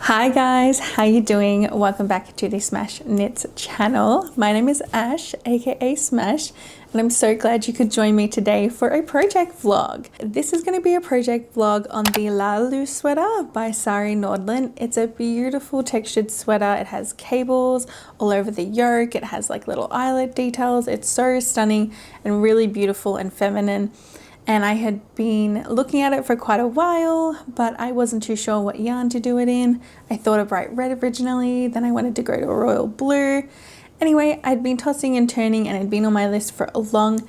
Hi guys, how you doing? Welcome back to the Smash Knits channel. My name is Ash, aka Smash, and I'm so glad you could join me today for a project vlog. This is going to be a project vlog on the Laulu sweater by Sari Nordland. It's a beautiful textured sweater. It has cables all over the yoke. It has like little eyelet details. It's so stunning and really beautiful and feminine. And I had been looking at it for quite a while, but I wasn't too sure what yarn to do it in. I thought of bright red originally, then I wanted to go to a royal blue. Anyway, I'd been tossing and turning and it'd been on my list for a long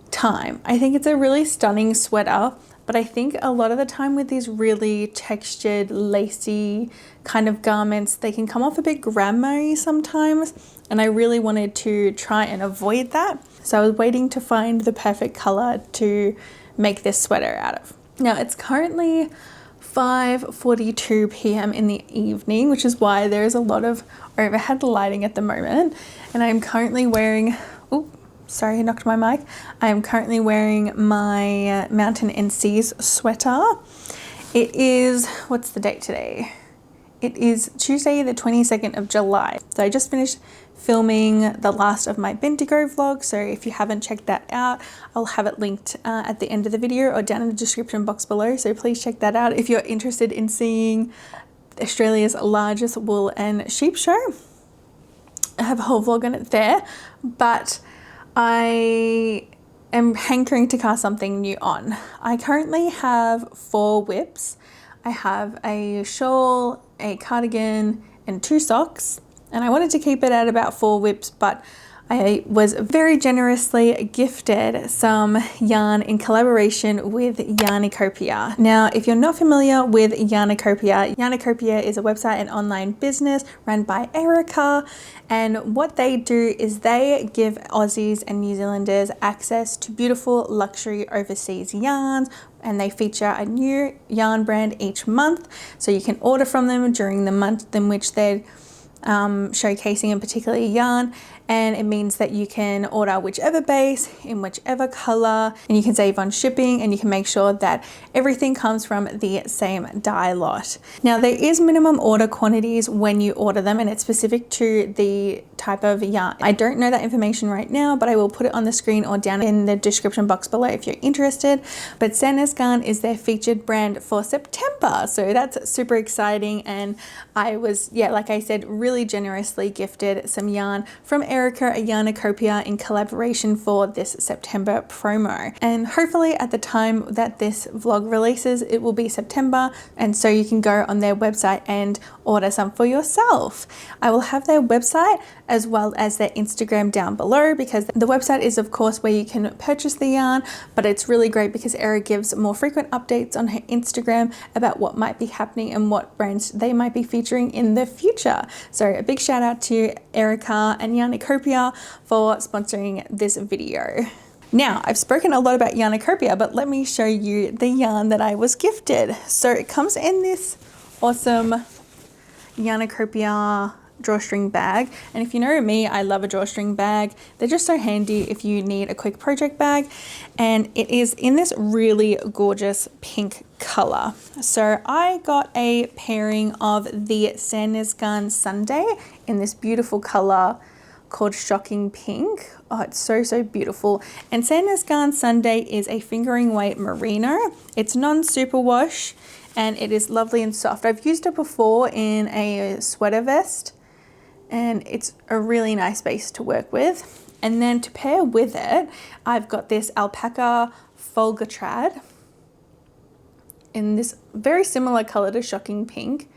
time. I think it's a really stunning sweater, but I think a lot of the time with these really textured, lacy kind of garments, they can come off a bit grandma-y sometimes, and I really wanted to try and avoid that. So I was waiting to find the perfect color to make this sweater out of. Now it's currently 5:42 p.m. in the evening, which is why there is a lot of overhead lighting at the moment. And I'm currently wearing, oh, sorry, I knocked my mic. I am currently wearing my Mountain and Seas sweater. It is, what's the date today? It is Tuesday, the 22nd of July. So I just finished filming the last of my BENDIGO vlog. So if you haven't checked that out, I'll have it linked at the end of the video or down in the description box below. So please check that out if you're interested in seeing Australia's largest wool and sheep show. I have a whole vlog on it there, but I am hankering to cast something new on. I currently have 4 whips. I have a shawl, a cardigan, and 2 socks. And I wanted to keep it at about 4 whips, but I was very generously gifted some yarn in collaboration with Yarniecopia. Now, if you're not familiar with Yarniecopia, Yarniecopia is a website and online business run by Erica. And what they do is they give Aussies and New Zealanders access to beautiful luxury overseas yarns, and they feature a new yarn brand each month. So you can order from them during the month in which they're showcasing a particular yarn, and it means that you can order whichever base in whichever color, and you can save on shipping, and you can make sure that everything comes from the same dye lot. Now there is minimum order quantities when you order them, and it's specific to the type of yarn. I don't know that information right now, but I will put it on the screen or down in the description box below if you're interested. But Sandnes Garn is their featured brand for September, so that's super exciting. And I was, yeah, like I said, really generously gifted some yarn from Erica at Yarniecopia in collaboration for this September promo. And hopefully at the time that this vlog releases, it will be September, and so you can go on their website and order some for yourself. I will have their website as well as their Instagram down below, because the website is of course where you can purchase the yarn, but it's really great because Erica gives more frequent updates on her Instagram about what might be happening and what brands they might be featuring in the future. So a big shout out to Erica and Yarniecopia for sponsoring this video. Now, I've spoken a lot about Yarniecopia, but let me show you the yarn that I was gifted. So it comes in this awesome Yarniecopia drawstring bag, and if you know me, I love a drawstring bag. They're just so handy if you need a quick project bag, and it is in this really gorgeous pink color. So I got a pairing of the Sandnes Garn Sunday in this beautiful color called Shocking Pink. Oh, it's so beautiful. And Sandnes Garn Sunday is a fingering weight merino. It's non-superwash and it is lovely and soft. I've used it before in a sweater vest, and it's a really nice base to work with. And then to pair with it, I've got this Alpakka Følgetråd in this very similar color to Shocking Pink.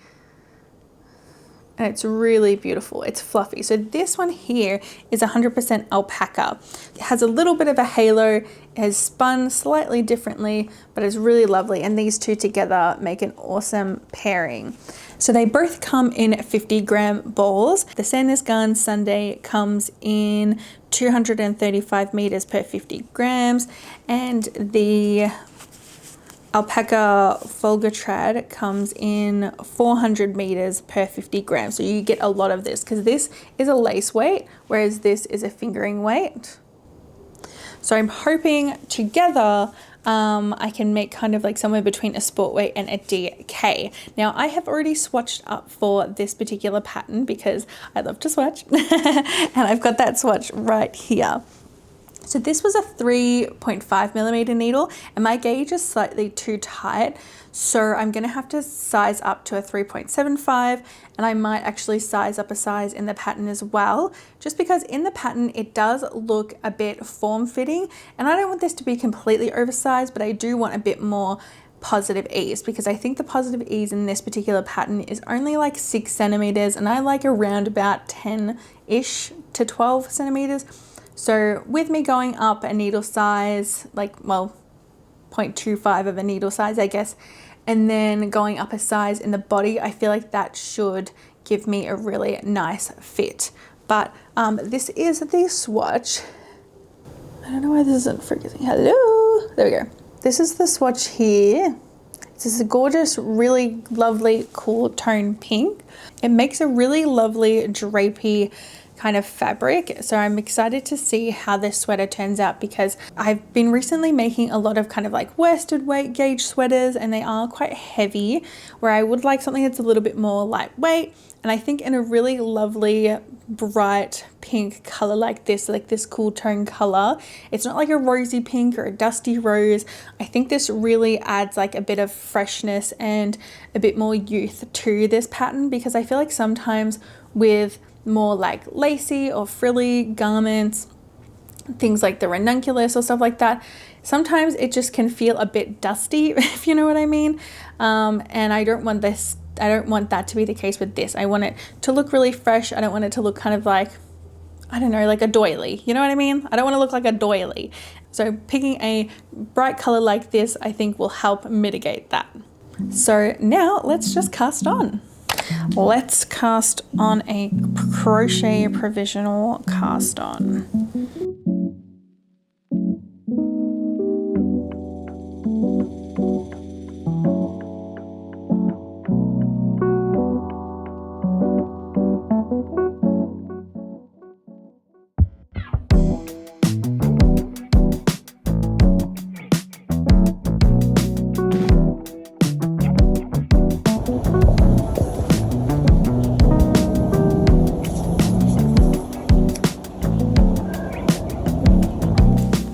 And it's really beautiful. It's fluffy. So this one here is 100% alpaca. It has a little bit of a halo. It has spun slightly differently, but it's really lovely. And these two together make an awesome pairing. So they both come in 50-gram balls. The Sandnes Garn Sunday comes in 235 meters per 50 grams, and the Alpakka Følgetråd comes in 400 meters per 50 grams. So you get a lot of this because this is a lace weight, whereas this is a fingering weight. So I'm hoping together I can make kind of like somewhere between a sport weight and a DK. Now I have already swatched up for this particular pattern because I love to swatch and I've got that swatch right here. So this was a 3.5 millimeter needle and my gauge is slightly too tight. So I'm gonna have to size up to a 3.75 and I might actually size up a size in the pattern as well, just because in the pattern it does look a bit form-fitting and I don't want this to be completely oversized, but I do want a bit more positive ease because I think the positive ease in this particular pattern is only like 6 centimeters and I like around about 10-ish to 12 centimeters. So with me going up a needle size, like, well, 0.25 of a needle size, I guess, and then going up a size in the body, I feel like that should give me a really nice fit. But this is the swatch. I don't know why this isn't focusing. Hello, there we go. This is the swatch here. This is a gorgeous, really lovely, cool tone pink. It makes a really lovely drapey kind of fabric. So I'm excited to see how this sweater turns out because I've been recently making a lot of kind of like worsted weight gauge sweaters and they are quite heavy, where I would like something that's a little bit more lightweight. And I think in a really lovely bright pink color like this cool tone color, it's not like a rosy pink or a dusty rose. I think this really adds like a bit of freshness and a bit more youth to this pattern, because I feel like sometimes with more like lacy or frilly garments, things like the ranunculus or stuff like that, sometimes it just can feel a bit dusty, if you know what I mean. And I don't want that to be the case with this. I want it to look really fresh. I don't want it to look kind of like, I don't know, like a doily, you know what I mean? I don't want to look like a doily. So picking a bright color like this, I think will help mitigate that. So now let's just cast on. Let's cast on a crochet provisional cast on.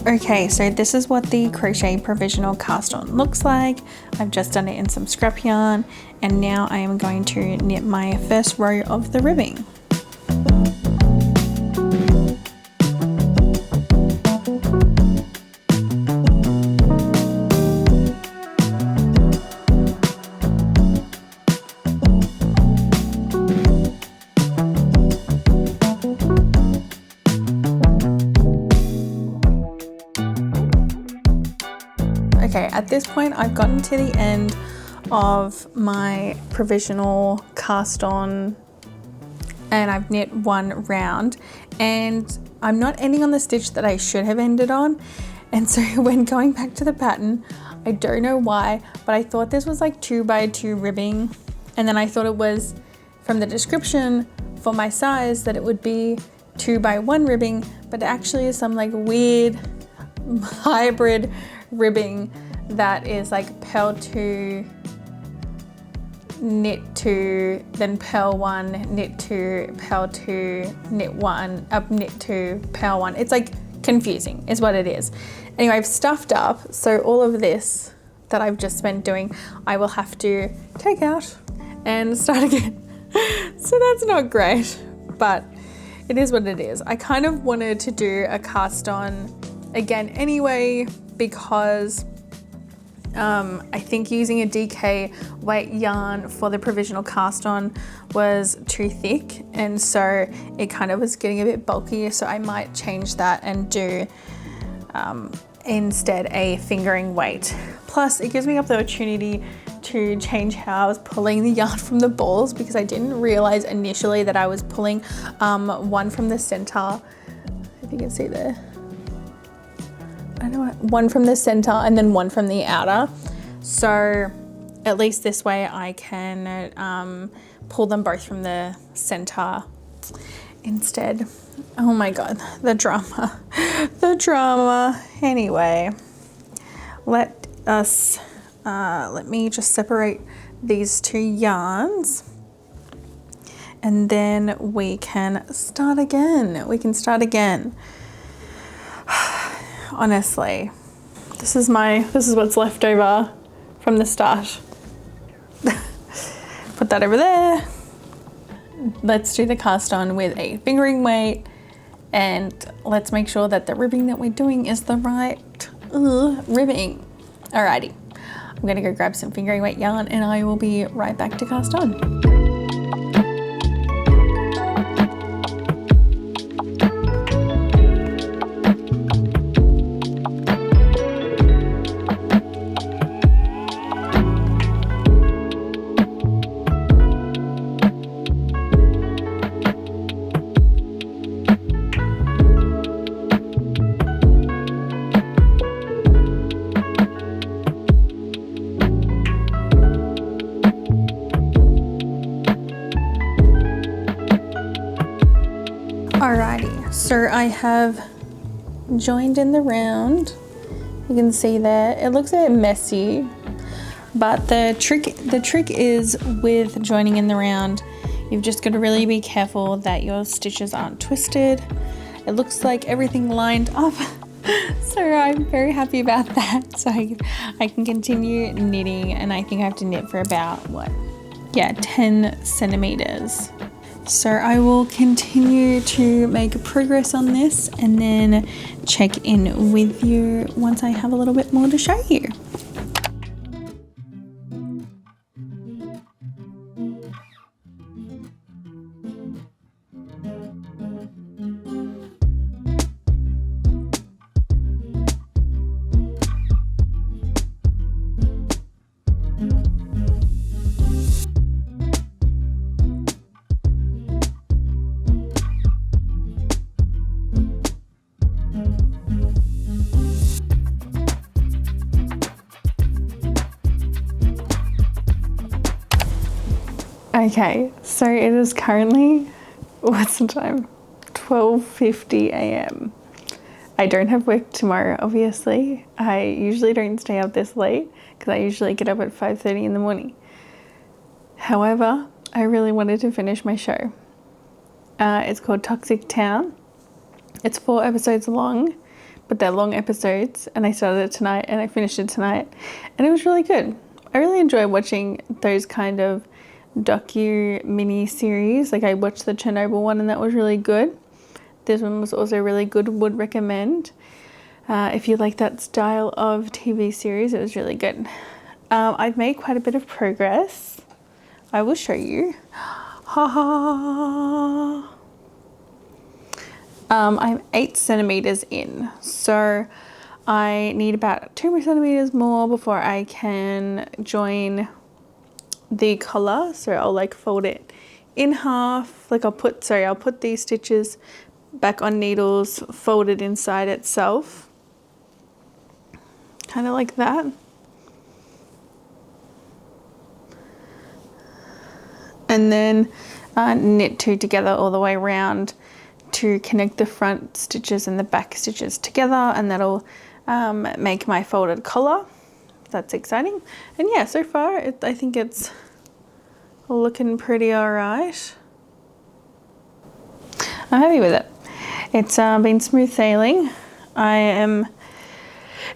Okay, so this is what the crochet provisional cast on looks like. I've just done it in some scrap yarn and now I am going to knit my first row of the ribbing. Okay, at this point I've gotten to the end of my provisional cast on and I've knit one round and I'm not ending on the stitch that I should have ended on. And so when going back to the pattern, I don't know why, but I thought this was like 2x2 ribbing. And then I thought it was from the description for my size that it would be 2x1 ribbing, but it actually is some like weird hybrid ribbing that is like purl 2, knit 2, then purl 1, knit 2, purl 2, knit 1, up knit 2, purl 1. It's like confusing is what it is. Anyway, I've stuffed up, so all of this that I've just spent doing, I will have to take out and start again. So that's not great, but it is what it is. I kind of wanted to do a cast on again anyway, because I think using a DK weight yarn for the provisional cast on was too thick, and so it kind of was getting a bit bulky, so I might change that and do instead a fingering weight. Plus it gives me the opportunity to change how I was pulling the yarn from the balls, because I didn't realize initially that I was pulling one from the center, if you can see there. I know, one from the center and then one from the outer. So at least this way I can pull them both from the center instead. Oh my God, the drama, the drama. Anyway, let me just separate these two yarns, and then we can start again. Honestly, this is what's left over from the start. Put that over there. Let's do the cast on with a fingering weight, and let's make sure that the ribbing that we're doing is the right ribbing. Alrighty, I'm gonna go grab some fingering weight yarn and I will be right back to cast on. Alrighty, so I have joined in the round. You can see there, it looks a bit messy, but the trick is with joining in the round, you've just got to really be careful that your stitches aren't twisted. It looks like everything lined up, so I'm very happy about that. So I can continue knitting, and I think I have to knit for about 10 centimeters. So I will continue to make progress on this and then check in with you once I have a little bit more to show you. Okay, so it is currently, what's the time? 12:50 a.m. I don't have work tomorrow, obviously. I usually don't stay up this late because I usually get up at 5:30 in the morning. However, I really wanted to finish my show. It's called Toxic Town. It's 4 episodes long, but they're long episodes, and I started it tonight and I finished it tonight, and it was really good. I really enjoy watching those kind of docu mini series. Like I watched the Chernobyl one and that was really good. This one was also really good, would recommend. If you like that style of TV series, it was really good. I've made quite a bit of progress. I will show you. I'm 8 centimeters in, so I need about 2 more centimeters more before I can join the collar. So I'll like fold it in half, like I'll put these stitches back on needles, fold it inside itself, kind of like that. And then knit 2 together all the way around to connect the front stitches and the back stitches together, and that'll make my folded collar. That's exciting. And yeah, so far I think it's looking pretty alright. I'm happy with it. It's been smooth sailing. I am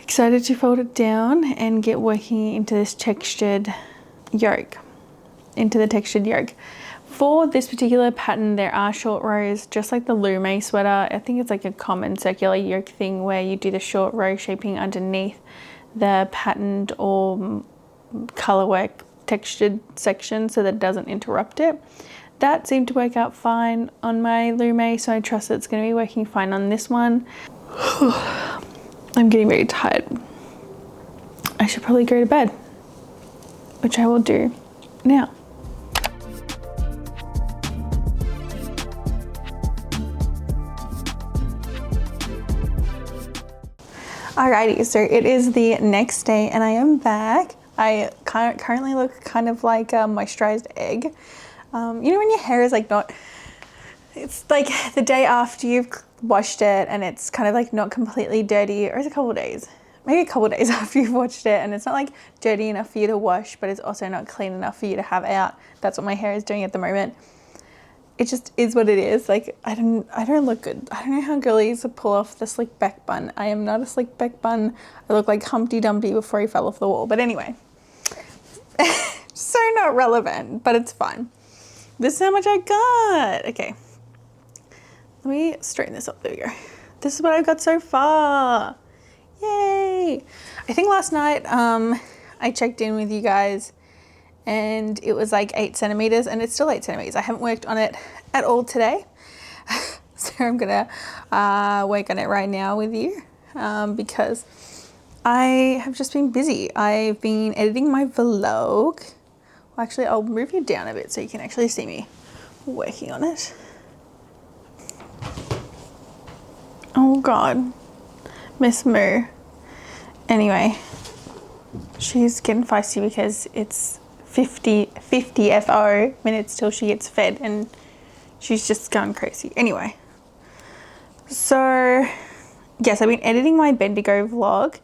excited to fold it down and get working into this textured yoke. For this particular pattern, there are short rows, just like the Lume sweater. I think it's like a common circular yoke thing where you do the short row shaping underneath the patterned or colorwork textured section so that it doesn't interrupt it. That seemed to work out fine on my Lume, so I trust it's going to be working fine on this one. I'm getting very tired. I should probably go to bed, which I will do now. Alrighty, so it is the next day and I am back. I currently look kind of like a moisturized egg. You know when your hair is like not, it's like the day after you've washed it and it's kind of like not completely dirty, or it's a couple of days, maybe a couple of days after you've watched it, and it's not like dirty enough for you to wash, but it's also not clean enough for you to have out. That's what my hair is doing at the moment. It just is what it is. Like, I don't look good. I don't know how girlies pull off the slick back bun. I am not a slick back bun. I look like Humpty Dumpty before he fell off the wall. But anyway, so not relevant, but it's fine. This is how much I got. Okay, let me straighten this up. There we go. This is what I've got so far. Yay. I think last night I checked in with you guys and it was like 8 centimeters, and it's still 8 centimeters. I haven't worked on it at all today. So I'm gonna work on it right now with you because I have just been busy. I've been editing my vlog. Well, actually, I'll move you down a bit so you can actually see me working on it. Oh God, Miss Moo. Anyway, she's getting feisty because it's 50 FO minutes till she gets fed, and she's just going crazy. Anyway, so yes, I've been editing my Bendigo vlog,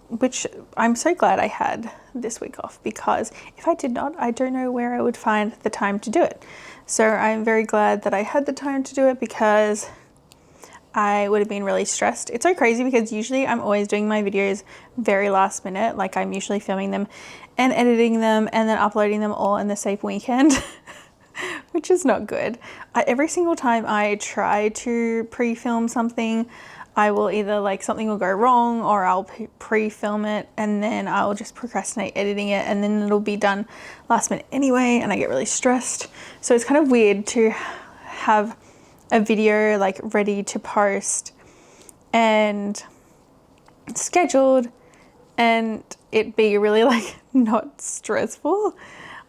which I'm so glad I had this week off, because if I did not, I don't know where I would find the time to do it. So I'm very glad that I had the time to do it, because I would have been really stressed. It's so crazy because usually I'm always doing my videos very last minute. Like, I'm usually filming them and editing them and then uploading them all in the same weekend, which is not good. Every single time I try to pre-film something, I will either, like, something will go wrong, or I'll pre-film it and then I'll just procrastinate editing it, and then it'll be done last minute anyway, and I get really stressed. So it's kind of weird to have a video like ready to post and scheduled and it be really like not stressful.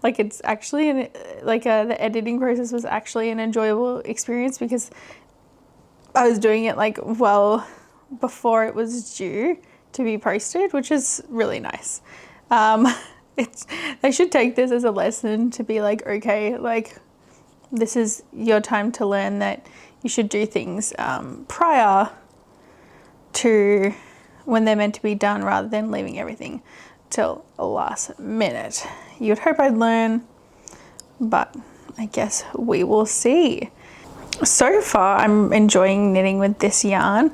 Like, it's actually the editing process was actually an enjoyable experience, because I was doing it like well before it was due to be posted, which is really nice. They should take this as a lesson to be like, okay, like, this is your time to learn that you should do things prior to when they're meant to be done, rather than leaving everything till the last minute. You'd hope I'd learn, but I guess we will see. So far, I'm enjoying knitting with this yarn.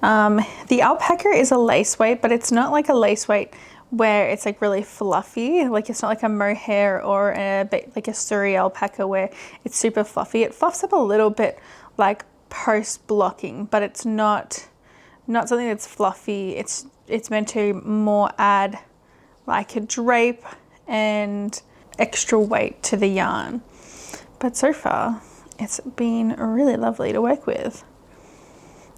The Alpakka is a lace weight, but it's not like a lace weight where it's like really fluffy. Like, it's not like a mohair or like a Surrey alpaca where it's super fluffy. It fluffs up a little bit like post blocking, but it's not something that's fluffy. It's meant to more add like a drape and extra weight to the yarn. But so far it's been really lovely to work with.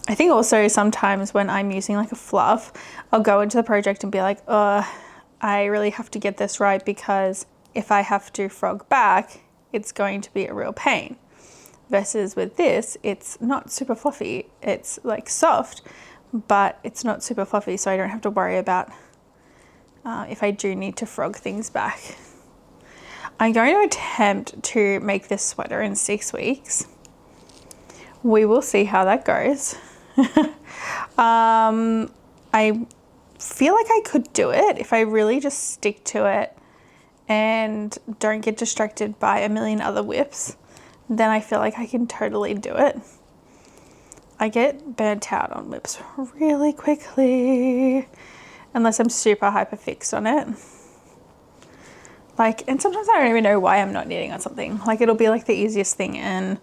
I think also sometimes when I'm using like a fluff, I'll go into the project and be like, oh, I really have to get this right, because if I have to frog back, it's going to be a real pain. Versus with this, it's not super fluffy. It's like soft, but it's not super fluffy, so I don't have to worry about if I do need to frog things back. I'm going to attempt to make this sweater in 6 weeks. We will see how that goes. I feel like I could do it if I really just stick to it and don't get distracted by a million other whips. Then I feel like I can totally do it. I get burnt out on whips really quickly, unless I'm super hyper fixed on it. Like, and sometimes I don't even know why I'm not knitting on something. Like, it'll be like the easiest thing, and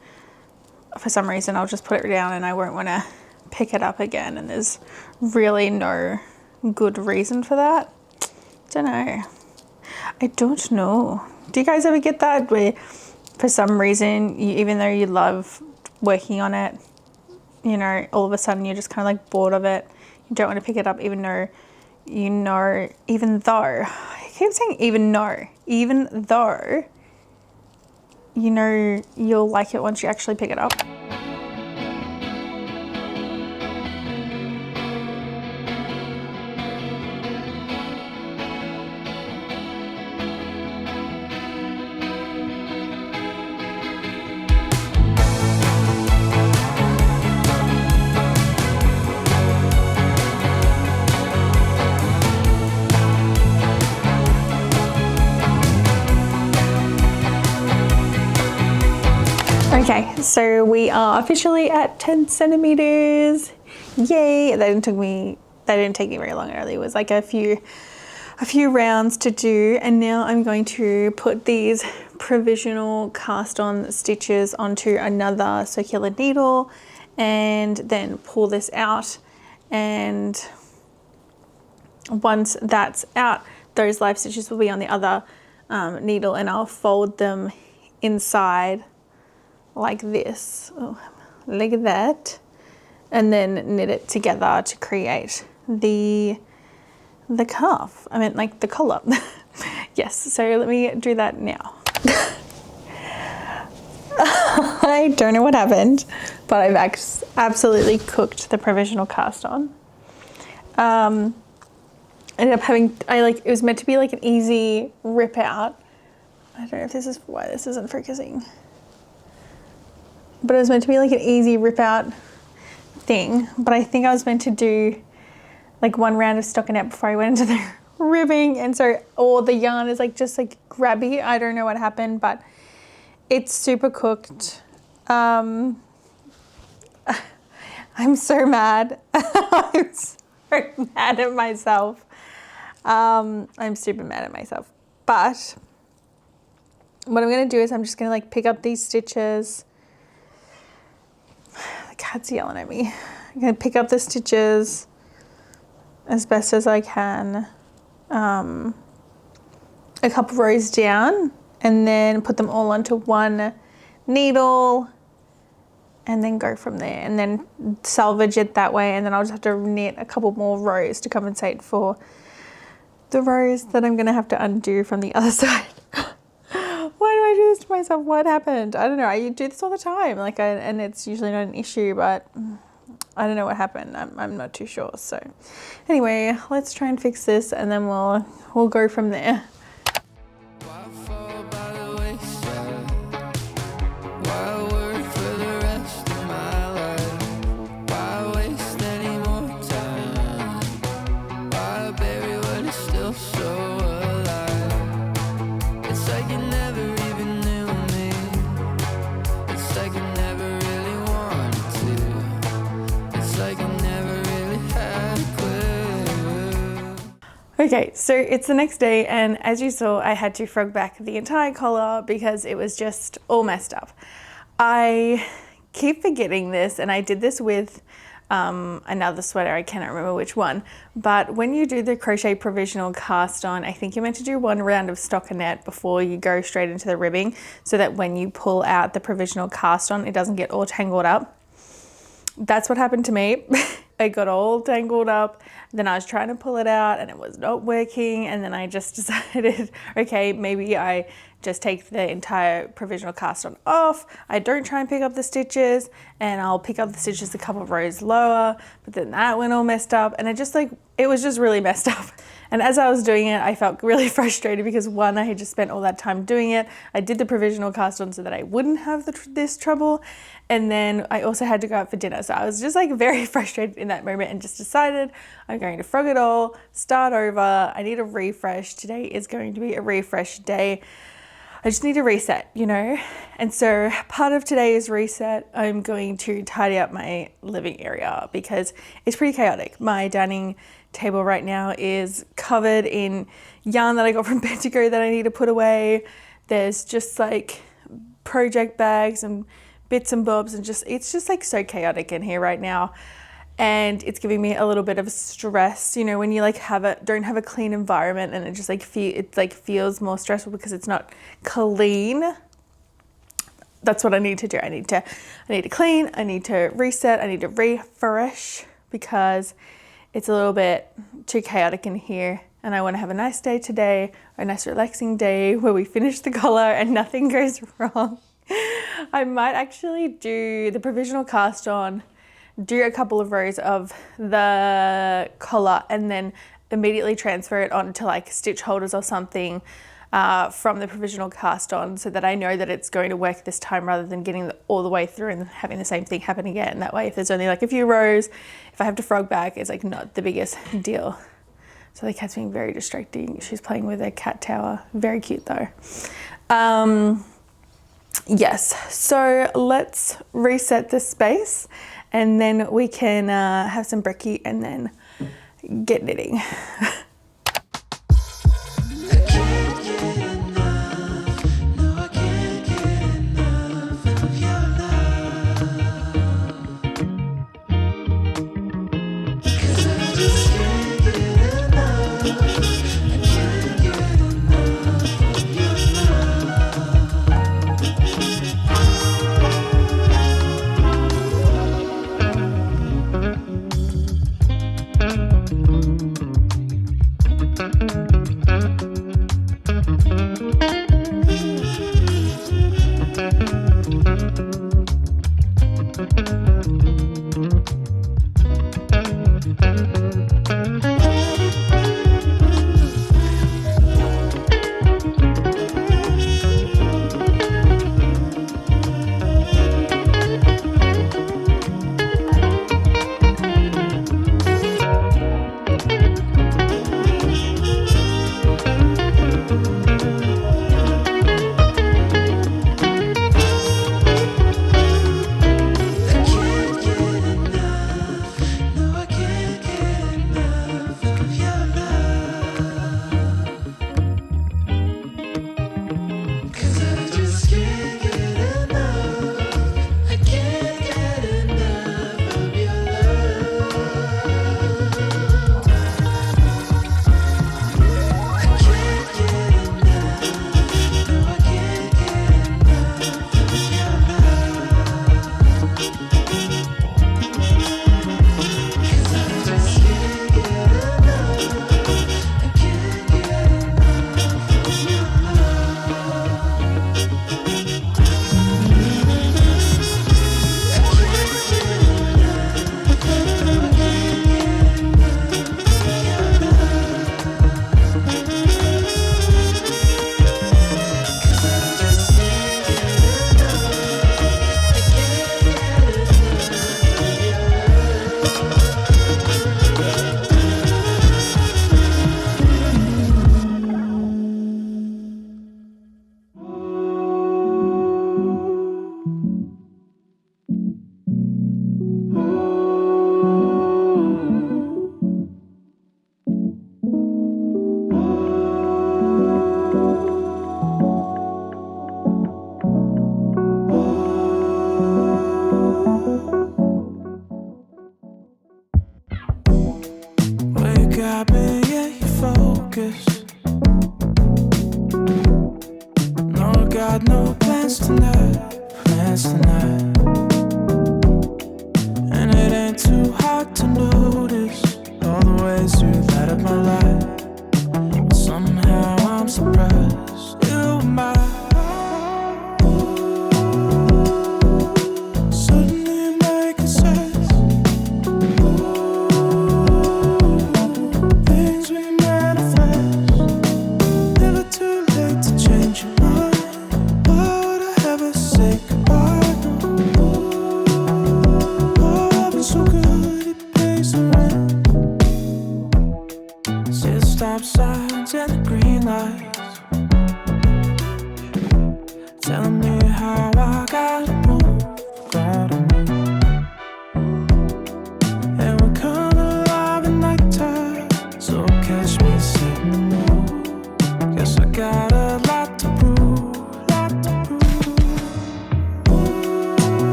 for some reason I'll just put it down and I won't want to pick it up again, and there's really no good reason for that. Don't know. Do you guys ever get that where for some reason, even though you love working on it, you know, all of a sudden you're just kind of like bored of it, you don't want to pick it up, even though I keep saying even though you know you'll like it once you actually pick it up. Okay, so we are officially at 10 centimeters. Yay! That didn't take me very long. It only was like a few rounds to do, and now I'm going to put these provisional cast on stitches onto another circular needle and then pull this out, and once that's out, those live stitches will be on the other needle, and I'll fold them inside like this. Oh, look at that. And then knit it together to create the cuff. I mean, like the collar. Yes, so let me do that now. I don't know what happened, but I've absolutely cooked the provisional cast on. Ended up having, it was meant to be like an easy rip out. I don't know if this is why this isn't focusing, but it was meant to be like an easy rip out thing, but I think I was meant to do like one round of stockinette before I went into the ribbing, and so all the yarn is like just like grabby. I don't know what happened, but it's super cooked. I'm so mad. I'm so mad at myself. I'm super mad at myself, but what I'm gonna do is I'm just gonna like pick up these stitches. The cat's yelling at me. I'm gonna pick up the stitches as best as I can, a couple rows down, and then put them all onto one needle, and then go from there, and then salvage it that way, and then I'll just have to knit a couple more rows to compensate for the rows that I'm gonna have to undo from the other side. Why do I do this to myself? What happened? I don't know. I do this all the time, and it's usually not an issue, but I don't know what happened. I'm not too sure. So anyway, let's try and fix this, and then we'll go from there. Okay, so it's the next day, and as you saw, I had to frog back the entire collar because it was just all messed up. I keep forgetting this, and I did this with another sweater, I cannot remember which one, but when you do the crochet provisional cast on, I think you're meant to do one round of stockinette before you go straight into the ribbing, so that when you pull out the provisional cast on, it doesn't get all tangled up. That's what happened to me. It got all tangled up, then I was trying to pull it out and it was not working, and then I just decided, okay, maybe I just take the entire provisional cast on off, I don't try and pick up the stitches, and I'll pick up the stitches a couple of rows lower, but then that went all messed up, and it was just really messed up. And as I was doing it, I felt really frustrated because one, I had just spent all that time doing it. I did the provisional cast on so that I wouldn't have this trouble. And then I also had to go out for dinner. So I was just like very frustrated in that moment and just decided I'm going to frog it all, start over. I need a refresh. Today is going to be a refresh day. I just need a reset, you know? And so part of today's reset, I'm going to tidy up my living area because it's pretty chaotic. My dining table right now is covered in yarn that I got from BENDIGO that I need to put away. There's just like project bags and bits and bobs, and it's just like so chaotic in here right now. And it's giving me a little bit of stress, you know, when you like don't have a clean environment, and it just like feels more stressful because it's not clean. That's what I need to do. I need to clean, I need to reset, I need to refresh because it's a little bit too chaotic in here. And I want to have a nice day today, a nice relaxing day where we finish the collar and nothing goes wrong. I might actually do the provisional cast on, do a couple of rows of the collar, and then immediately transfer it onto like stitch holders or something from the provisional cast on, so that I know that it's going to work this time rather than getting all the way through and having the same thing happen again. That way, if there's only like a few rows, if I have to frog back, it's like not the biggest deal. So the cat's being very distracting. She's playing with a cat tower. Very cute though. yes, so let's reset this space and then we can have some brekkie and then get knitting.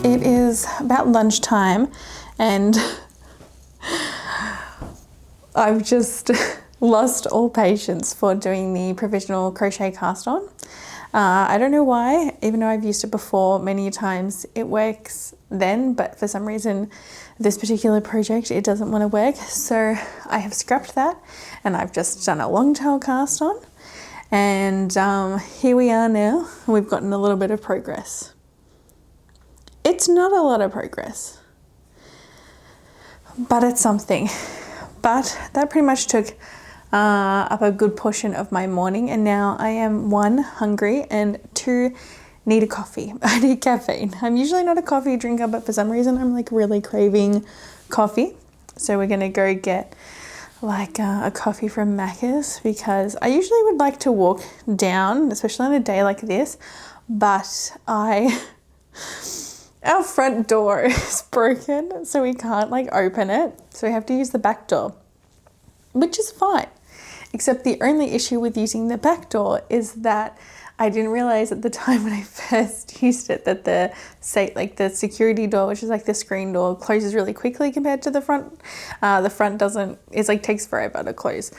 It is about lunchtime and I've just lost all patience for doing the provisional crochet cast on. I don't know why, even though I've used it before many times, it works then, but for some reason this particular project, it doesn't want to work. So I have scrapped that and I've just done a long tail cast on, and here we are now. We've gotten a little bit of progress. It's not a lot of progress, but it's something. But that pretty much took up a good portion of my morning, and now I am 1, hungry, and 2, need a coffee. I need caffeine. I'm usually not a coffee drinker, but for some reason I'm like really craving coffee. So we're gonna go get like a coffee from Macca's, because I usually would like to walk down, especially on a day like this, but our front door is broken, so we can't like open it. So we have to use the back door, which is fine. Except the only issue with using the back door is that I didn't realize at the time when I first used it that the security door, which is like the screen door, closes really quickly compared to the front. The front doesn't, it's like takes forever to close,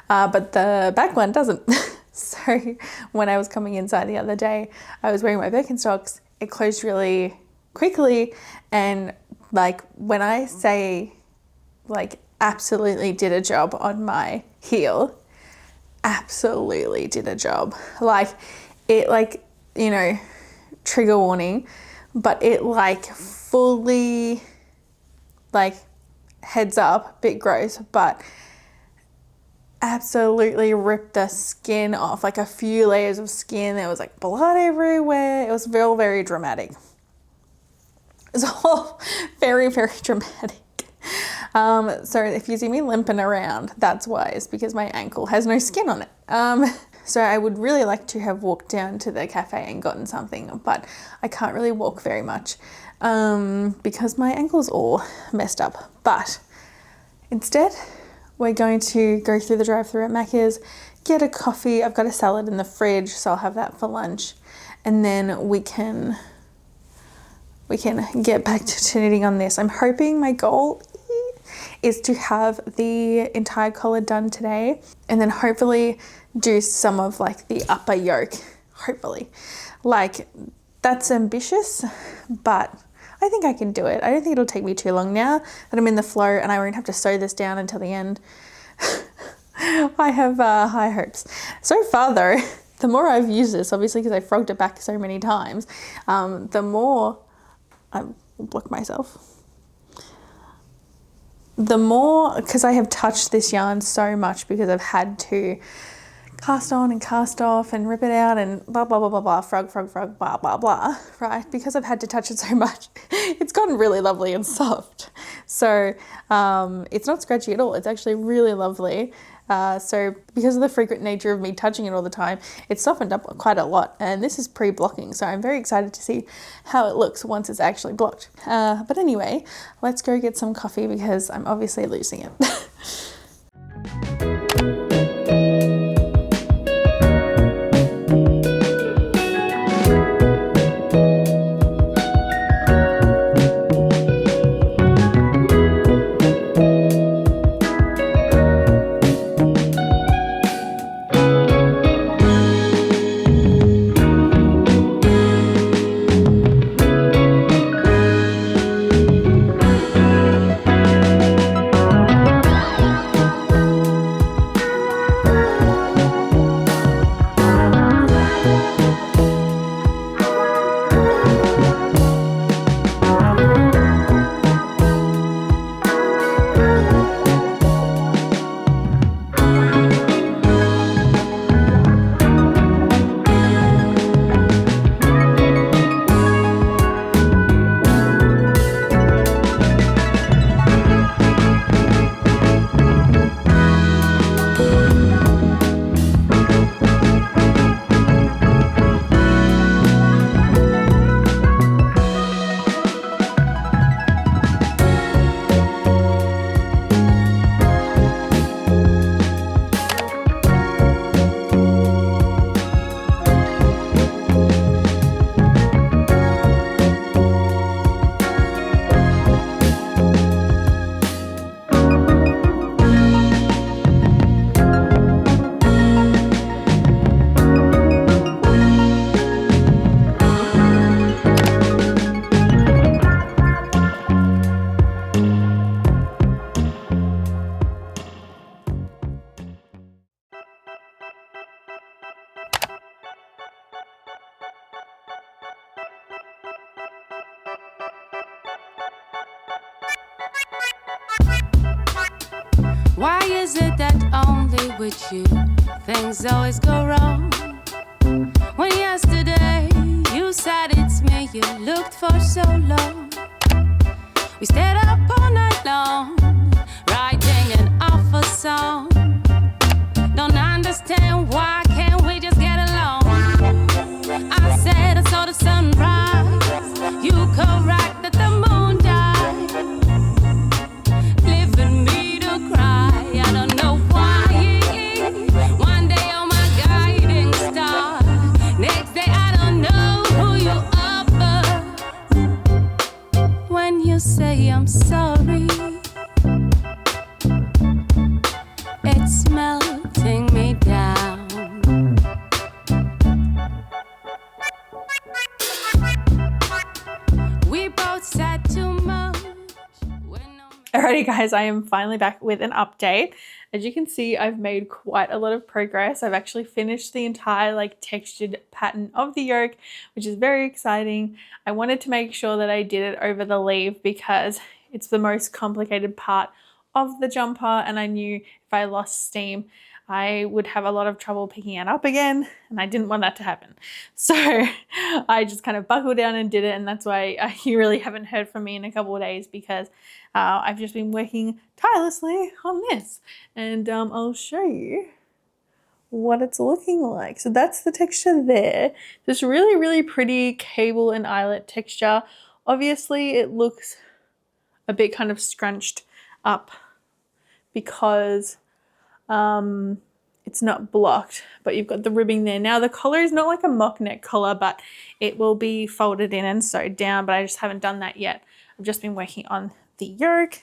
but the back one doesn't. So when I was coming inside the other day, I was wearing my Birkenstocks, it closed really quickly, and like when I say like absolutely did a job on my heel, absolutely did a job. Like it, like, you know, trigger warning, but it like fully, like, heads up, bit gross, but absolutely ripped the skin off, like a few layers of skin. There was like blood everywhere. It was very, very dramatic. It was all very, very dramatic. So if you see me limping around, that's why. It's because my ankle has no skin on it. So I would really like to have walked down to the cafe and gotten something, but I can't really walk very much because my ankle's all messed up. But instead, we're going to go through the drive-thru at Macca's, get a coffee. I've got a salad in the fridge, so I'll have that for lunch. And then we can get back to knitting on this. I'm hoping, my goal is to have the entire collar done today, and then hopefully do some of like the upper yoke, hopefully. Like, that's ambitious, but I think I can do it. I don't think it'll take me too long now that I'm in the flow and I won't have to sew this down until the end. I have high hopes. So far though, the more I've used this, obviously because I frogged it back so many times, the more, I will block myself. The more, because I have touched this yarn so much because I've had to cast on and cast off and rip it out and blah, blah, blah, blah, blah, frog, blah, blah, blah, right? Because I've had to touch it so much, it's gotten really lovely and soft. So it's not scratchy at all. It's actually really lovely. So because of the frequent nature of me touching it all the time, it's softened up quite a lot, and this is pre-blocking, so I'm very excited to see how it looks once it's actually blocked. But anyway, let's go get some coffee because I'm obviously losing it. Why is it that only with you things always go wrong? When yesterday you said it's me you looked for so long. We stayed up all night long, writing an awful song. Don't understand why can't we just get along? I said I saw the sunrise, you corrected the moon died, leaving me to cry. I don't know why. One day you're my guiding star, next day I don't know who you are. But when you say I'm sorry, it's melting me down. We both said too much. Alrighty guys, I am finally back with an update. As you can see, I've made quite a lot of progress. I've actually finished the entire like textured pattern of the yoke, which is very exciting. I wanted to make sure that I did it over the leaf because it's the most complicated part of the jumper, and I knew if I lost steam I would have a lot of trouble picking it up again, and I didn't want that to happen. So I just kind of buckled down and did it, and that's why you really haven't heard from me in a couple of days, because I've just been working tirelessly on this, and I'll show you what it's looking like. So that's the texture there. This really pretty cable and eyelet texture. Obviously it looks a bit kind of scrunched up because it's not blocked, but you've got the ribbing there. Now the collar is not like a mock neck collar, but it will be folded in and sewed down, but I just haven't done that yet. I've just been working on the yoke,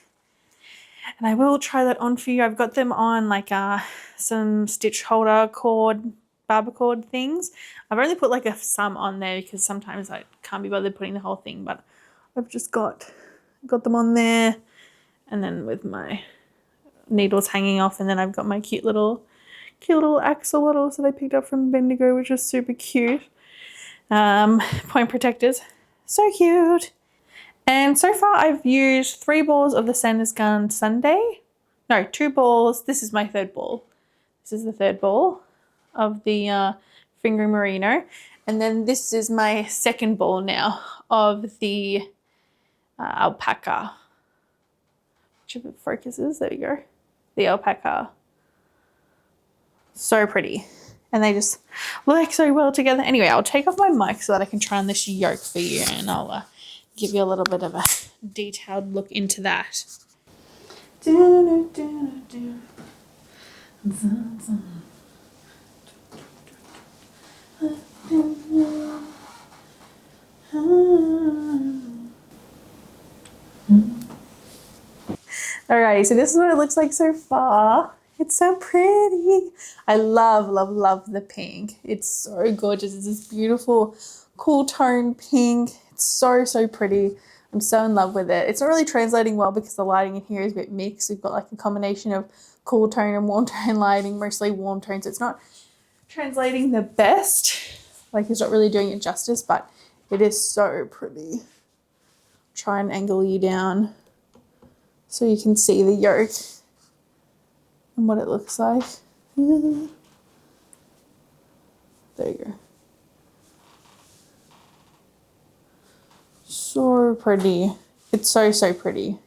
and I will try that on for you. I've got them on like some stitch holder cord, barber cord things. I've only put like some on there because sometimes I can't be bothered putting the whole thing, but I've just got them on there, and then with my needles hanging off, and then I've got my cute little axolotls that I picked up from Bendigo, which is super cute. Point protectors, so cute. And so far I've used 3 balls of the Sandnes Garn Sunday. No, 2 balls. This is my 3rd ball. This is the 3rd ball of the Finger Merino. And then this is my 2nd ball now of the Alpakka. Which it focuses, there we go. The Alpakka. So pretty. And they just work so well together. Anyway, I'll take off my mic so that I can try on this yoke for you, and I'll give you a little bit of a detailed look into that. Alrighty, so this is what it looks like so far. It's so pretty. I love the pink. It's so gorgeous. It's this beautiful cool tone pink. It's so pretty. I'm so in love with it. It's not really translating well because the lighting in here is a bit mixed. We've got like a combination of cool tone and warm tone lighting, mostly warm tone, so it's not translating the best. Like, it's not really doing it justice, but it is so pretty. Try and angle you down so you can see the yoke and what it looks like. There you go. So pretty. It's so pretty.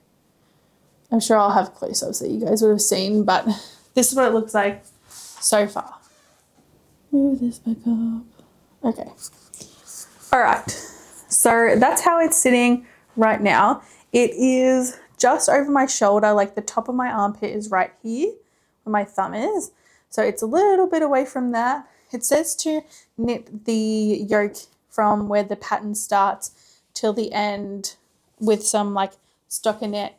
I'm sure I'll have close-ups that you guys would have seen, but this is what it looks like so far. Move this back up. Okay. All right. So that's how it's sitting right now. It is just over my shoulder, like the top of my armpit is right here where my thumb is. So it's a little bit away from that. It says to knit the yoke from where the pattern starts till the end with some like stockinette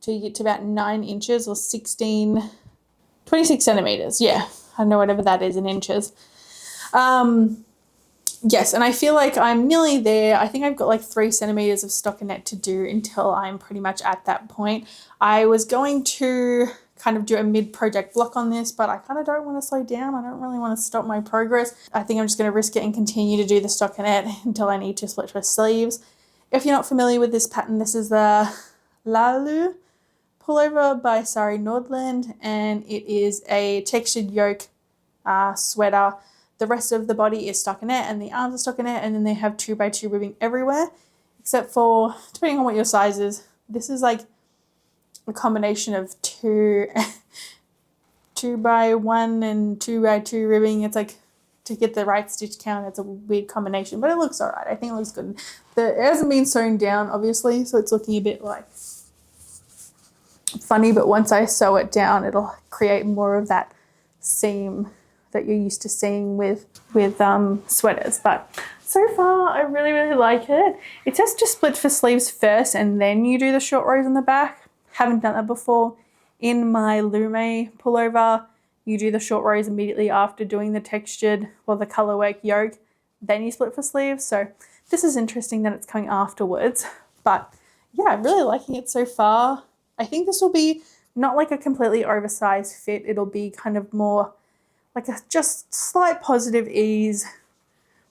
till you get to about 9 inches or 26 centimeters. Yeah, I don't know, whatever that is in inches. Yes, and I feel like I'm nearly there. I think I've got like 3 centimeters of stockinette to do until I'm pretty much at that point. I was going to kind of do a mid-project block on this, but I kind of don't want to slow down. I don't really want to stop my progress. I think I'm just going to risk it and continue to do the stockinette until I need to split my sleeves. If you're not familiar with this pattern, this is the Laulu Pullover by Sari Nordland, and it is a textured yoke sweater. The rest of the body is stockinette and the arms are stockinette, and then they have 2x2 ribbing everywhere, except for, depending on what your size is, this is like a combination of 2x1 and 2x2 ribbing. It's like, to get the right stitch count, it's a weird combination, but it looks all right. I think it looks good. It hasn't been sewn down, obviously, so it's looking a bit like funny, but once I sew it down, it'll create more of that seam that you're used to seeing with sweaters. But so far, I really, really like it. It says to split for sleeves first, and then you do the short rows on the back. Haven't done that before. In my Lume pullover, you do the short rows immediately after doing the textured or the colorwork yoke, then you split for sleeves. So this is interesting that it's coming afterwards. But yeah, I'm really liking it so far. I think this will be not like a completely oversized fit. It'll be kind of more like a just slight positive ease.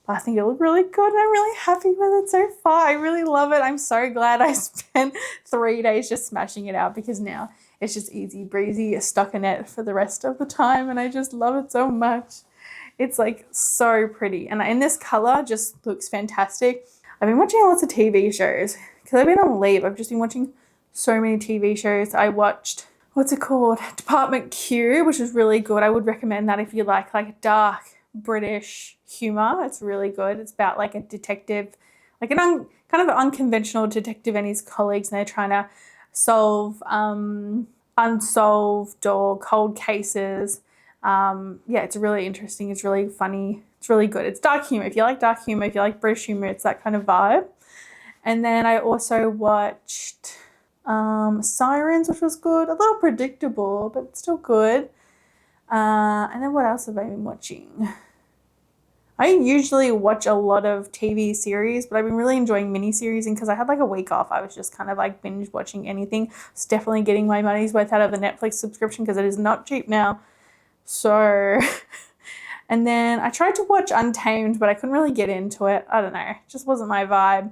But I think it'll look really good. I'm really happy with it so far. I really love it. I'm so glad I spent 3 days just smashing it out, because now it's just easy breezy, a stockinette for the rest of the time, and I just love it so much. It's like so pretty, and this color just looks fantastic. I've been watching lots of TV shows because I've been on leave. I've just been watching so many TV shows. I watched, what's it called? Department Q, which is really good. I would recommend that if you like dark British humor. It's really good. It's about like a detective, like kind of an unconventional detective and his colleagues, and they're trying to solve unsolved or cold cases. Yeah, it's really interesting. It's really funny. It's really good. It's dark humor. If you like dark humor, if you like British humor, it's that kind of vibe. And then I also watched Sirens, which was good. A little predictable, but still good. And then what else have I been watching? I usually watch a lot of TV series, but I've been really enjoying miniseries, and because I had like a week off, I was just kind of like binge watching anything. It's definitely getting my money's worth out of the Netflix subscription because it is not cheap now. So, and then I tried to watch Untamed, but I couldn't really get into it. I don't know, it just wasn't my vibe.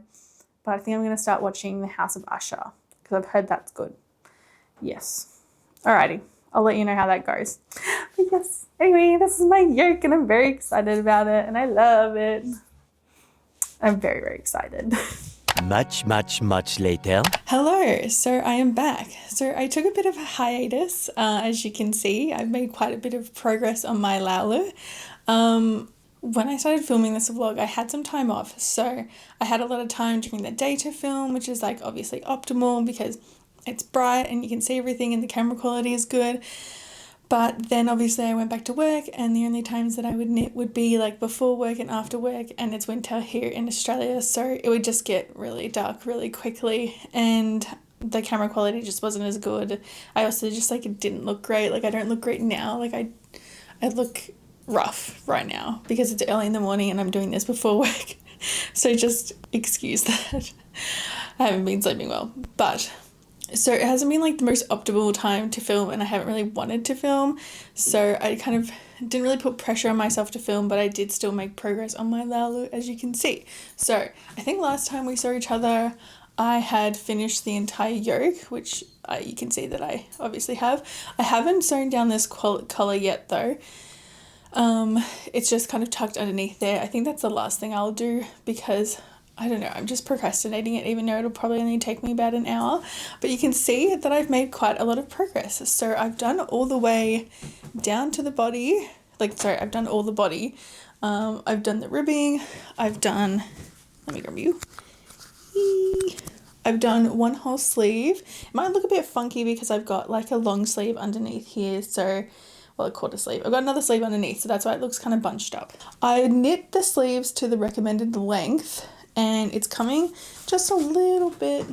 But I think I'm going to start watching The House of Usher because I've heard that's good. Yes. Alrighty. I'll let you know how that goes. But yes, anyway, this is my yoke and I'm very excited about it and I love it. I'm very, very excited. Much later. Hello, so I am back. So I took a bit of a hiatus. As you can see, I've made quite a bit of progress on my Laulu. When I started filming this vlog, I had some time off. So I had a lot of time during the day to film, which is like obviously optimal because it's bright and you can see everything and the camera quality is good. But then obviously I went back to work, and the only times that I would knit would be like before work and after work, and it's winter here in Australia, so it would just get really dark really quickly and the camera quality just wasn't as good. I also just like it didn't look great. Like I don't look great now. Like I look rough right now because it's early in the morning and I'm doing this before work. So just excuse that. I haven't been sleeping well, but so it hasn't been like the most optimal time to film, and I haven't really wanted to film. So I kind of didn't really put pressure on myself to film, but I did still make progress on my Laulu, as you can see. So I think last time we saw each other, I had finished the entire yoke, which you can see that I obviously have. I haven't sewn down this collar yet though. It's just kind of tucked underneath there. I think that's the last thing I'll do because I don't know, I'm just procrastinating it, even though it'll probably only take me about an hour. But you can see that I've made quite a lot of progress. So I've done all the way down to the body. I've done all the body. I've done the ribbing. I've done, let me grab you. I've done one whole sleeve. It might look a bit funky because I've got like a long sleeve underneath here. So, well, a quarter sleeve. I've got another sleeve underneath, so that's why it looks kind of bunched up. I knit the sleeves to the recommended length, and it's coming just a little bit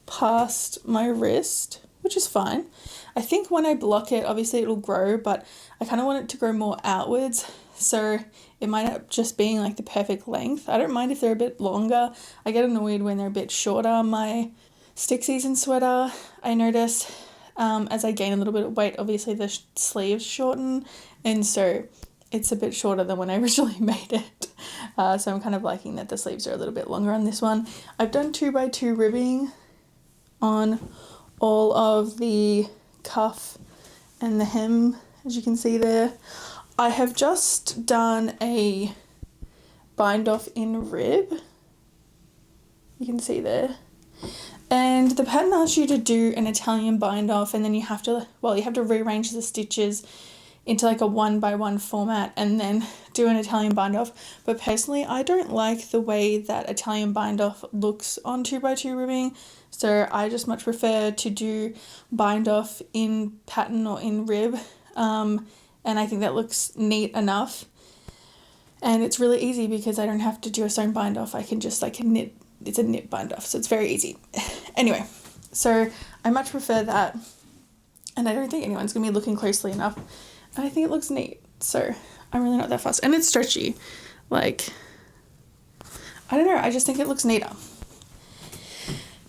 past my wrist, which is fine. I think when I block it, obviously it'll grow, but I kind of want it to grow more outwards. So it might end up just being like the perfect length. I don't mind if they're a bit longer. I get annoyed when they're a bit shorter. My stick season sweater, I noticed as I gain a little bit of weight, obviously the sleeves shorten, and so it's a bit shorter than when I originally made it. So I'm kind of liking that the sleeves are a little bit longer on this one. I've done 2x2 ribbing on all of the cuff and the hem, as you can see there. I have just done a bind off in rib, you can see there, and the pattern asks you to do an Italian bind off, and then you have to rearrange the stitches into like a 1x1 format and then do an Italian bind off. But personally, I don't like the way that Italian bind off looks on 2x2 ribbing, so I just much prefer to do bind off in pattern or in rib, and I think that looks neat enough. And it's really easy because I don't have to do a sewn bind off. I can just like knit, it's a knit bind off, so it's very easy. Anyway, so I much prefer that, and I don't think anyone's gonna be looking closely enough, and I think it looks neat, so I'm really not that fussed. And it's stretchy, like, I don't know, I just think it looks neater.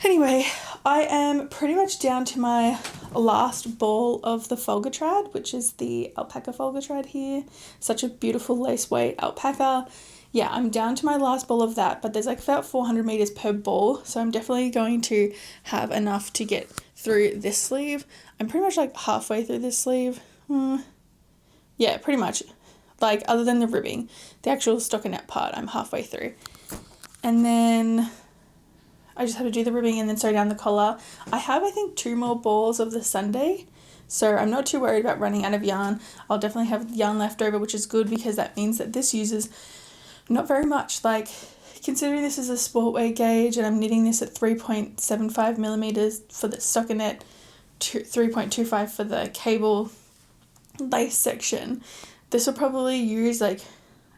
Anyway, I am pretty much down to my last ball of the Følgetråd, which is the Alpakka Følgetråd here. Such a beautiful lace weight alpaca. Yeah, I'm down to my last ball of that, but there's like about 400 meters per ball, so I'm definitely going to have enough to get through this sleeve. I'm pretty much like halfway through this sleeve. Yeah, pretty much. Like, other than the ribbing, the actual stockinette part, I'm halfway through. And then I just have to do the ribbing and then sew down the collar. I have, I think, 2 more balls of the Sunday, so I'm not too worried about running out of yarn. I'll definitely have yarn left over, which is good because that means that this uses not very much. Like, considering this is a sport weight gauge and I'm knitting this at 3.75 millimeters for the stockinette, 3.25 for the cable lace section, this will probably use like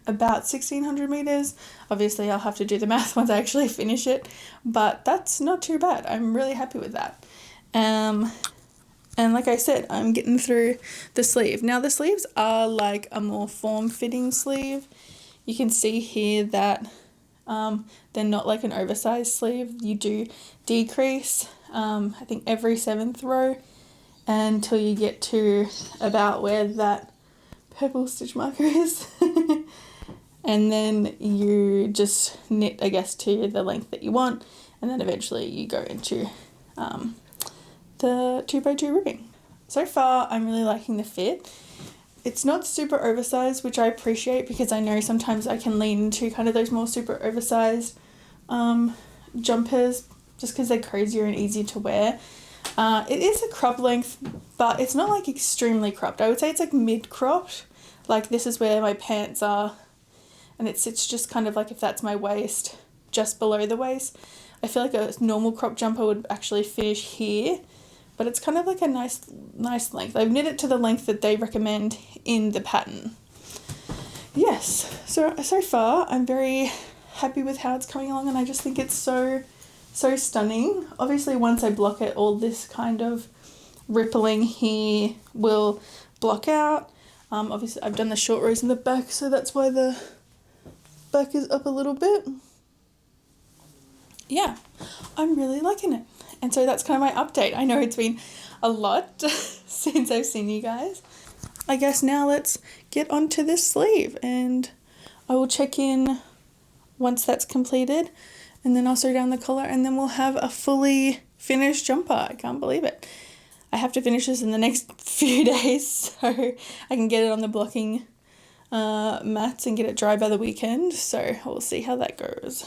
about 1600 meters. Obviously I'll have to do the math once I actually finish it, but that's not too bad. I'm really happy with that. And like I said, I'm getting through the sleeve. Now the sleeves are like a more form-fitting sleeve. You can see here that they're not like an oversized sleeve. You do decrease, I think every 7th row until you get to about where that purple stitch marker is. And then you just knit, I guess, to the length that you want, and then eventually you go into the 2x2 ribbing. So far, I'm really liking the fit. It's not super oversized, which I appreciate because I know sometimes I can lean into kind of those more super oversized jumpers just because they're crazier and easier to wear. It is a crop length, but it's not like extremely cropped. I would say it's like mid-cropped. Like, this is where my pants are, and it sits just kind of like, if that's my waist, just below the waist. I feel like a normal crop jumper would actually finish here, but it's kind of like a nice length. I've knit it to the length that they recommend in the pattern. Yes, so far I'm very happy with how it's coming along, and I just think it's so stunning. Obviously once I block it, all this kind of rippling here will block out. Obviously I've done the short rows in the back, so that's why the back is up a little bit. Yeah, I'm really liking it. And so that's kind of my update. I know it's been a lot since I've seen you guys. I guess now let's get onto this sleeve, and I will check in once that's completed, and then I'll sew down the collar, and then we'll have a fully finished jumper. I can't believe it. I have to finish this in the next few days so I can get it on the blocking mats and get it dry by the weekend. So we'll see how that goes.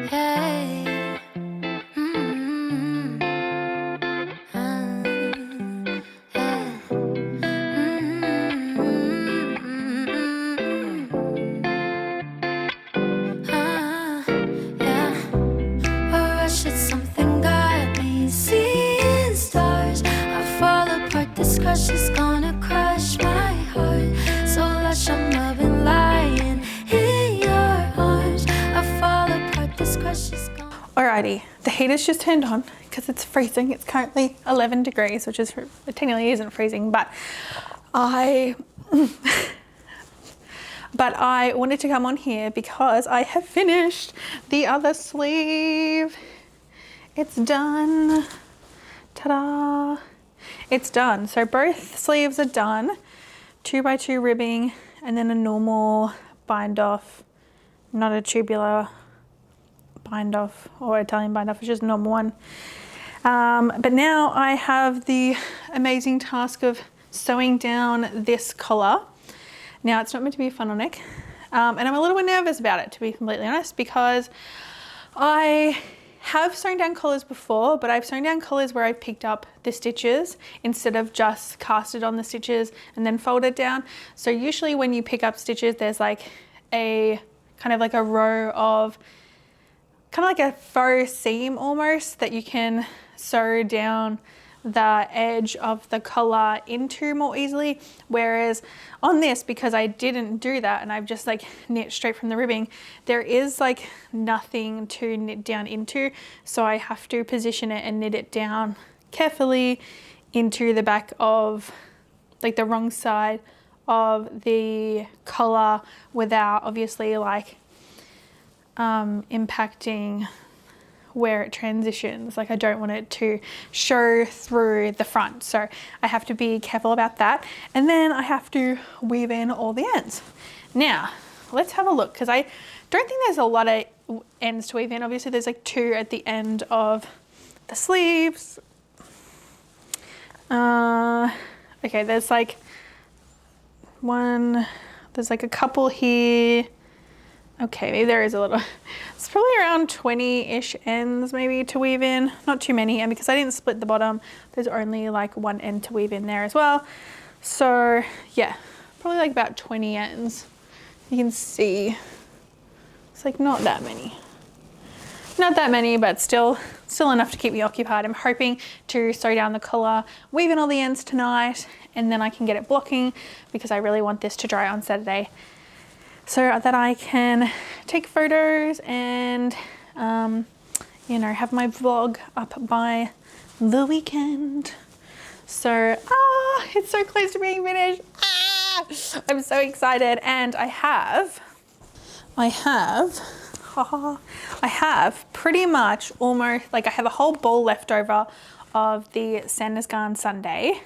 Hey. She's gonna crush my heart. So lush, I'm loving lying in your arms. I fall apart, this crush is gone. Alrighty, the heater's just turned on because it's freezing. It's currently 11 degrees, which is, it technically isn't freezing, but I wanted to come on here because I have finished the other sleeve. It's done. Ta-da! It's done. So both sleeves are done. 2x2 ribbing, and then a normal bind off, not a tubular bind off or Italian bind off, it's just a normal one. But now I have the amazing task of sewing down this collar. Now it's not meant to be a funnel neck, and I'm a little bit nervous about it, to be completely honest, because I have sewn down collars before, but I've sewn down collars where I've picked up the stitches instead of just casted on the stitches and then folded down. So usually when you pick up stitches, there's like a kind of like a row of kind of like a faux seam almost that you can sew down the edge of the collar into more easily, whereas on this, because I didn't do that and I've just like knit straight from the ribbing, there is like nothing to knit down into, so I have to position it and knit it down carefully into the back of like the wrong side of the collar without obviously like impacting where it transitions. Like I don't want it to show through the front, so I have to be careful about that. And then I have to weave in all the ends. Now let's have a look, because I don't think there's a lot of ends to weave in. Obviously there's like 2 at the end of the sleeves. Okay, there's like one, there's like a couple here. Okay, maybe there is a little, it's probably around 20-ish ends maybe to weave in, not too many. And because I didn't split the bottom, there's only like 1 end to weave in there as well. So yeah, probably like about 20 ends. You can see it's like not that many. Not that many, but still enough to keep me occupied. I'm hoping to sew down the collar, weave in all the ends tonight, and then I can get it blocking, because I really want this to dry on Saturday, so that I can take photos and, you know, have my vlog up by the weekend. So, it's so close to being finished. I'm so excited. And I have pretty much almost, like I have a whole ball left over of the Sandnes Garn Sunday.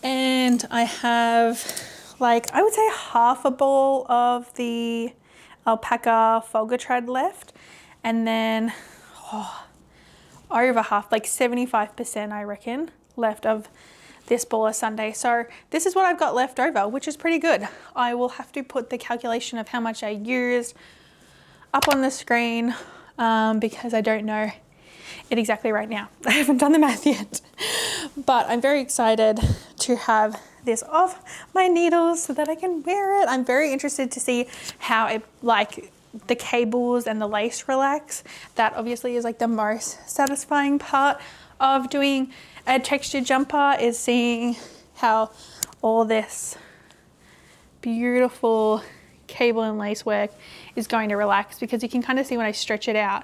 And I have, like, I would say half a ball of the Alpakka Følgetråd left, and then over half, like 75% I reckon, left of this ball of Sunday. So this is what I've got left over, which is pretty good. I will have to put the calculation of how much I used up on the screen, because I don't know it exactly right now. I haven't done the math yet, but I'm very excited to have this off my needles so that I can wear it. I'm very interested to see how it, like, the cables and the lace relax. That obviously is like the most satisfying part of doing a textured jumper, is seeing how all this beautiful cable and lace work is going to relax, because you can kind of see when I stretch it out.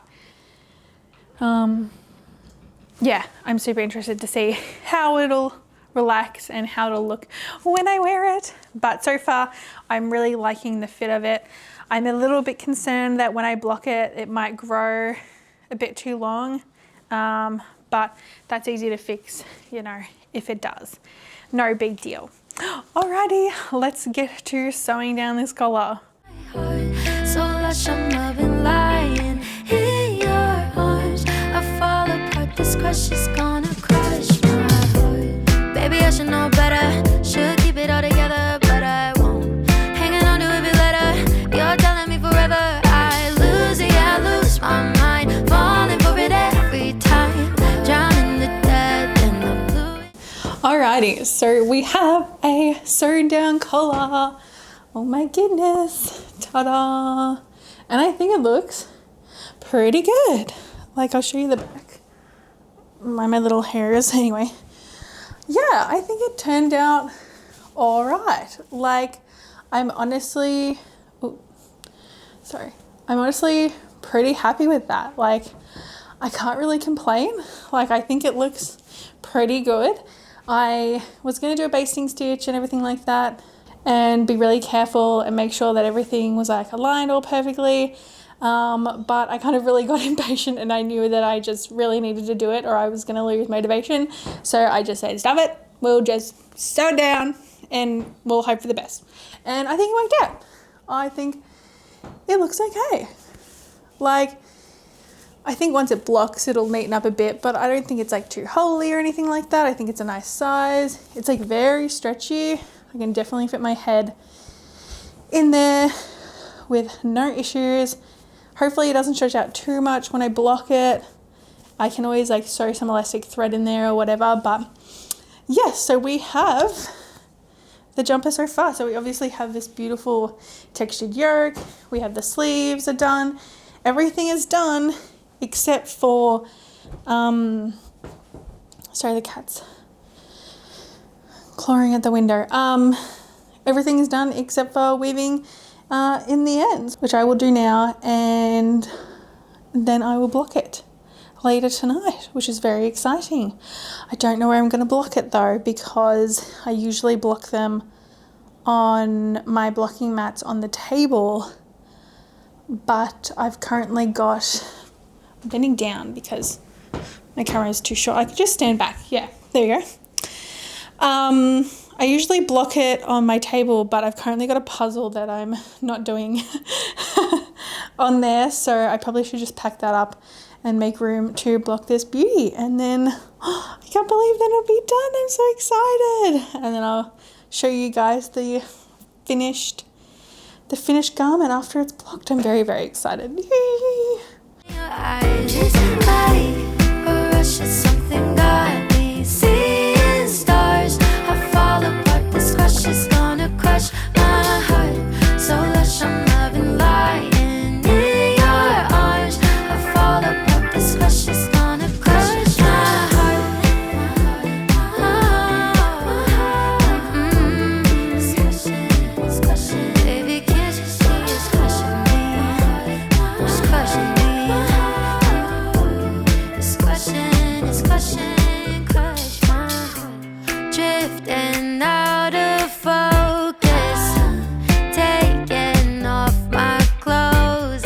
Yeah, I'm super interested to see how it'll relax and how it'll look when I wear it. But so far, I'm really liking the fit of it. I'm a little bit concerned that when I block it, it might grow a bit too long. But that's easy to fix, you know, if it does. No big deal. Alrighty, let's get to sewing down this collar. So lush, I'm loving lying in your arms. I fall apart, this crush is gonna crush my heart. Baby, I should know better, should keep it all together, but I won't. Hanging on to every letter, you're telling me forever. I lose it, I lose my mind, falling for it every time, drowning the dead in the blue. Alrighty, so we have a sewn down collar. Oh my goodness, ta-da! And I think it looks pretty good. Like, I'll show you the back. My little hairs, anyway. Yeah, I think it turned out all right. Like, I'm honestly pretty happy with that. Like, I can't really complain. Like, I think it looks pretty good. I was gonna do a basting stitch and everything like that, and be really careful and make sure that everything was like aligned all perfectly. But I kind of really got impatient, and I knew that I just really needed to do it or I was going to lose motivation. So I just said, stop it. We'll just sew it down and we'll hope for the best. And I think it worked out. I think it looks okay. Like, I think once it blocks, it'll neaten up a bit, but I don't think it's like too holey or anything like that. I think it's a nice size. It's like very stretchy. I can definitely fit my head in there with no issues. Hopefully it doesn't stretch out too much when I block it. I can always like sew some elastic thread in there or whatever, but yes, so we have the jumper so far. So we obviously have this beautiful textured yoke. We have the sleeves are done. Everything is done except for, sorry, the cat's clawing at the window. Everything is done except for weaving in the ends, which I will do now, and then I will block it later tonight, which is very exciting. I don't know where I'm going to block it though, because I usually block them on my blocking mats on the table, but I've currently got, I'm bending down because my camera is too short. I could just stand back. Yeah, there you go. I usually block it on my table, but I've currently got a puzzle that I'm not doing on there, so I probably should just pack that up and make room to block this beauty. And then, I can't believe that it'll be done. I'm so excited. And then I'll show you guys the finished garment after it's blocked. I'm very, very excited. She's gonna crush my heart. So lush, I'm loving lying in your arms. I fall apart, this crush is gonna crush my heart. It's crushing, baby, can't you see it's crushing me? It's crushing me. It's crushing, crush my heart. Drifting out of focus, taking off my clothes.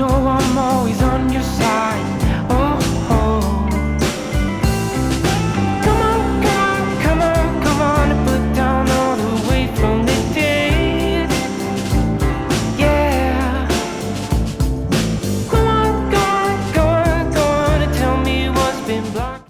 know I'm always on your side.